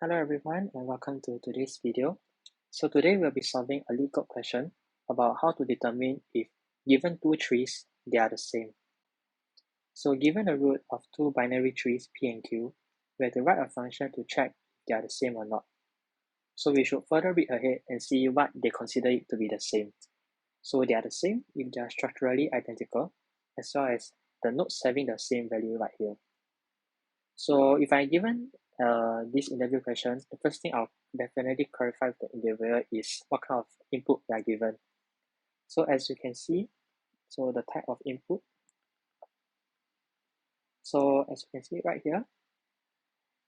Hello everyone and welcome to today's video. So today we'll be solving a Leetcode question about how to determine if given two trees, they are the same. So given the root of two binary trees P and Q, we have to write a function to check if they are the same or not. So we should further read ahead and see what they consider it to be the same. So they are the same if they are structurally identical, as well as the nodes having the same value right here. So if I given this interview question, the first thing I'll definitely clarify with the interviewer is what kind of input they are given. So as you can see, so the type of input. So as you can see right here,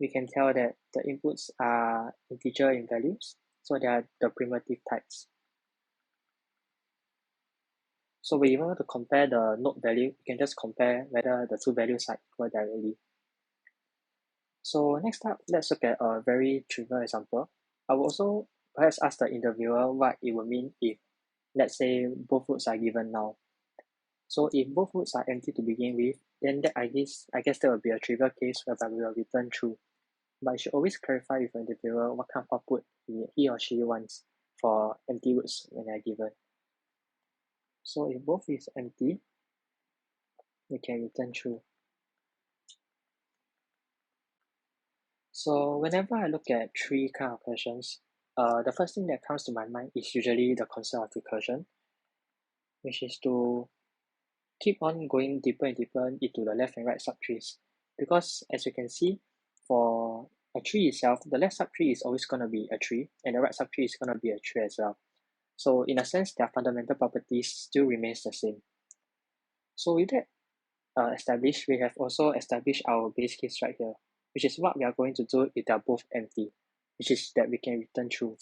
we can tell that the inputs are integer in values. So they are the primitive types. So when you want to compare the node value, you can just compare whether the two values are equal directly. So next up, let's look at a very trivial example. I will also perhaps ask the interviewer what it would mean if, let's say, both roots are given now. So if both roots are empty to begin with, then I guess that would be a trivial case whereby we will return true. But you should always clarify with the interviewer what kind of output he or she wants for empty roots when they are given. So if both is empty, we can return true. So whenever I look at three kind of questions, the first thing that comes to my mind is usually the concept of recursion, which is to keep on going deeper and deeper into the left and right subtrees. Because as you can see, for a tree itself, the left subtree is always going to be a tree, and the right subtree is going to be a tree as well. So in a sense, their fundamental properties still remains the same. So with that established, we have also established our base case right here, which is what we are going to do if they are both empty, which is that we can return true.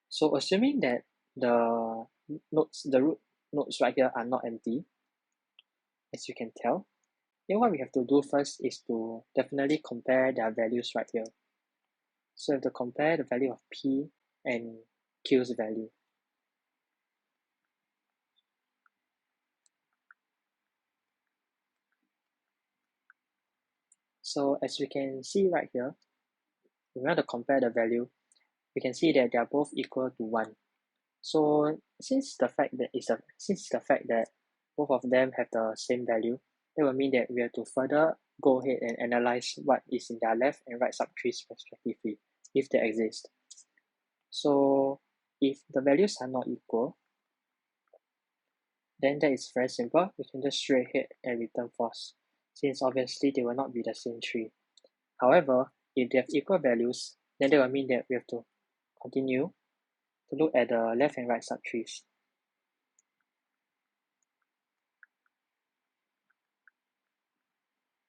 So assuming that the root nodes right here are not empty, as you can tell, then what we have to do first is to definitely compare their values right here. So we have to compare the value of P and Q's value. So as we can see right here, if we want to compare the value, we can see that they are both equal to 1. So since the fact that both of them have the same value, that will mean that we have to further go ahead and analyze what is in their left and right subtrees respectively, if they exist. So if the values are not equal, then that is very simple. We can just straight ahead and return false, since obviously they will not be the same tree. However, if they have equal values, then that will mean that we have to continue to look at the left and right subtrees.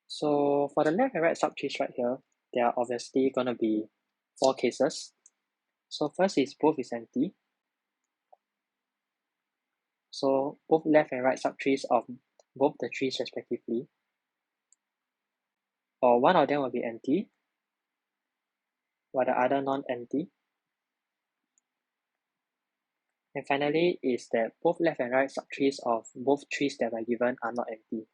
So for the left and right subtrees right here, there are obviously going to be 4 cases. So first is both is empty. So both left and right subtrees of both the trees respectively, or one of them will be empty, while the other non-empty. And finally is that both left and right subtrees of both trees that are given are not empty.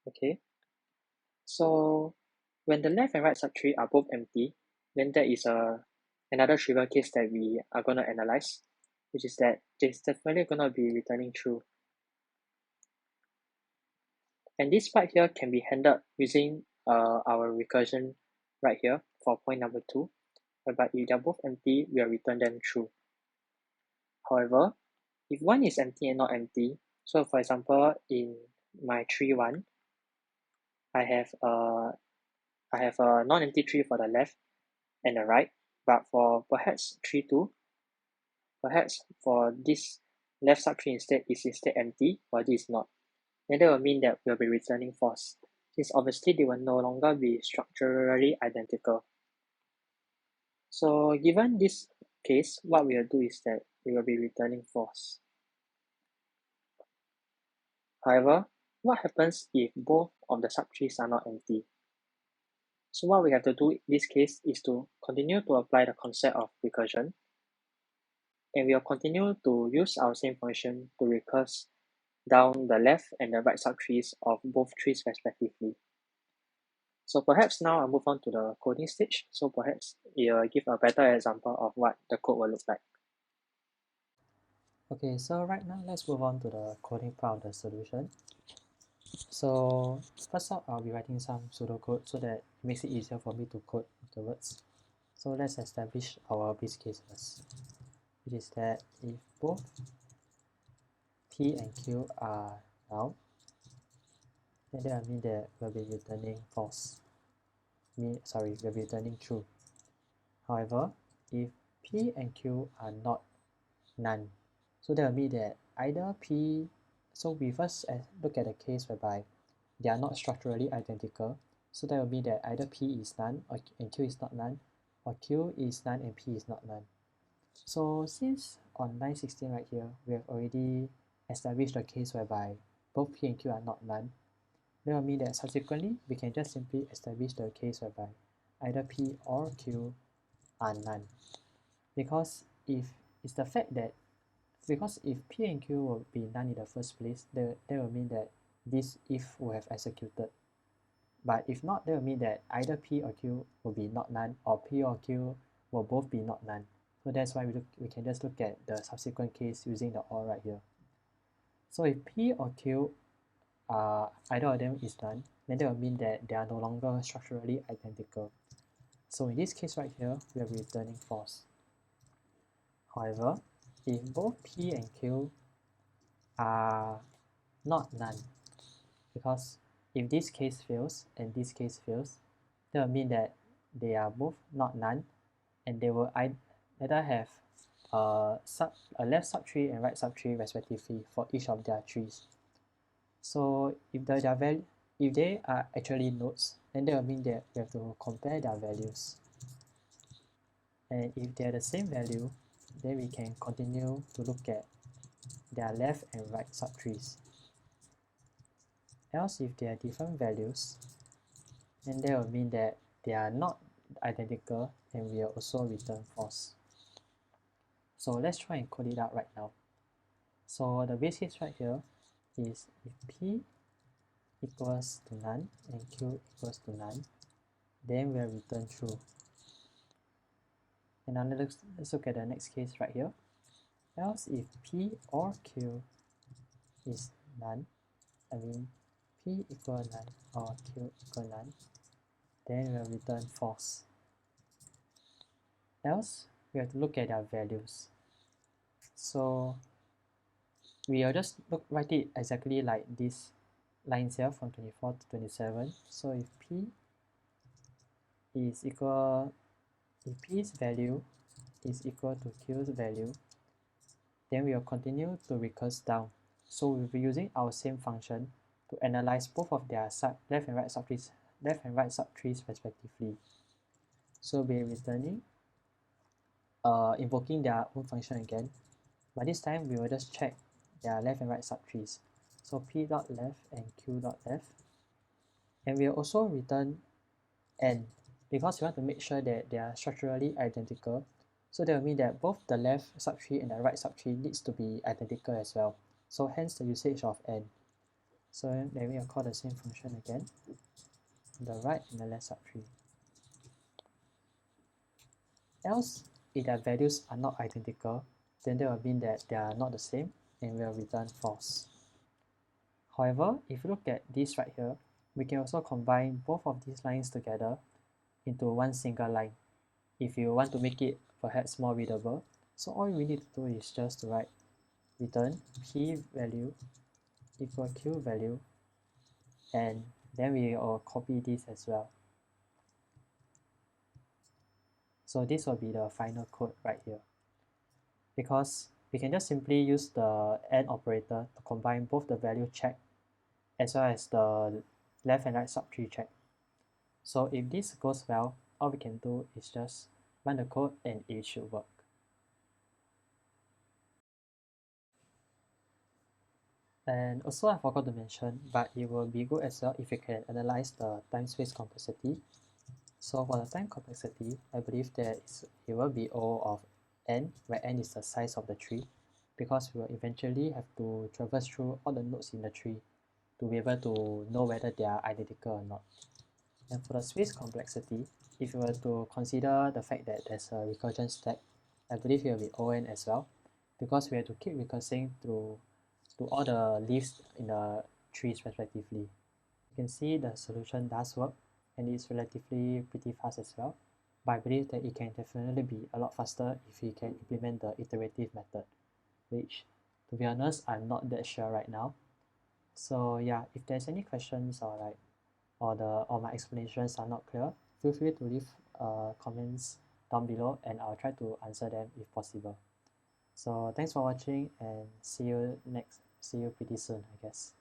Okay, so when the left and right subtree are both empty, then that is another trivial case that we are going to analyze, which is that it's definitely going to be returning true. And this part here can be handled using our recursion right here for point number 2, whereby if they're both empty, we'll return them true. However, if one is empty and not empty, so for example, in my tree 1, I have a non-empty tree for the left and the right, but for perhaps tree 2, perhaps for this left subtree instead is instead empty, while this is not. Then that will mean that we'll be returning false, since obviously they will no longer be structurally identical. So given this case, what we will do is that we will be returning false. However, what happens if both of the subtrees are not empty? So what we have to do in this case is to continue to apply the concept of recursion, and we will continue to use our same function to recurse down the left and the right subtrees of both trees respectively. So perhaps now I'll move on to the coding stage. So perhaps you'll give a better example of what the code will look like. Okay, so right now let's move on to the coding part of the solution. So first up, I'll be writing some pseudocode so that it makes it easier for me to code afterwards. So let's establish our base case first, which is that if both P and Q are null, then that will mean that we'll be returning false. We'll be returning true. However, if P and Q are not none, so that will mean that either P, so we first look at the case whereby they are not structurally identical, so that will mean that either P is none and Q is not none, or Q is none and P is not none. So since on line 16 right here, we have already established a case whereby both P and Q are not none, that will mean that subsequently we can just simply establish the case whereby either P or Q are none. Because if it's the fact that because if P and Q will be none in the first place, that will mean that this if will have executed. But if not, that will mean that either P or Q will be not none, or P or Q will both be not none. So that's why we can just look at the subsequent case using the or right here. So if P or Q either of them is none, then that will mean that they are no longer structurally identical. So in this case right here, we are returning false. However, if both P and Q are not none, because if this case fails and this case fails, that will mean that they are both not none, and they will either have a left subtree and right subtree respectively for each of their trees. So if if they are actually nodes, then that will mean that we have to compare their values. And if they are the same value, then we can continue to look at their left and right subtrees. Else, if they are different values, then that will mean that they are not identical and we will also return false. So let's try and code it out right now. So the base case right here is if P equals to none and Q equals to none, then we'll return true. And now let's look at the next case right here. Else if P or Q is none, P equal none or Q equal none, then we'll return false. Else, we have to look at their values. So we will just write it exactly like this lines here from 24 to 27. So if P is equal, if P's value is equal to Q's value, then we will continue to recurse down. So we'll be using our same function to analyze both of their left and right subtrees respectively. So we'll be returning, invoking their own function again, but this time we will just check their left and right subtrees. So p.left and q.left, and we'll also return n because we want to make sure that they are structurally identical. So that will mean that both the left subtree and the right subtree needs to be identical as well. So hence the usage of n. So then we will call the same function again, the right and the left subtree. Else, if their values are not identical, then that will mean that they are not the same and will return false. However, if you look at this right here, we can also combine both of these lines together into one single line if you want to make it perhaps more readable. So all we need to do is just to write return p value equal q value, and then we will copy this as well. So this will be the final code right here, because we can just simply use the AND operator to combine both the value check as well as the left and right subtree check. So if this goes well, all we can do is just run the code and it should work. And also I forgot to mention, but it will be good as well if you can analyze the time space complexity. So for the time complexity, I believe that it will be O of n, where n is the size of the tree, because we will eventually have to traverse through all the nodes in the tree to be able to know whether they are identical or not. And for the space complexity, if you were to consider the fact that there's a recursion stack, I believe it will be ON as well, because we have to keep recursing to all the leaves in the trees respectively. You can see the solution does work, and it's relatively pretty fast as well, but I believe that it can definitely be a lot faster if we can implement the iterative method, which, to be honest, I'm not that sure right now. So yeah, if there's any questions or my explanations are not clear, feel free to leave comments down below and I'll try to answer them if possible. So thanks for watching and see you pretty soon, I guess.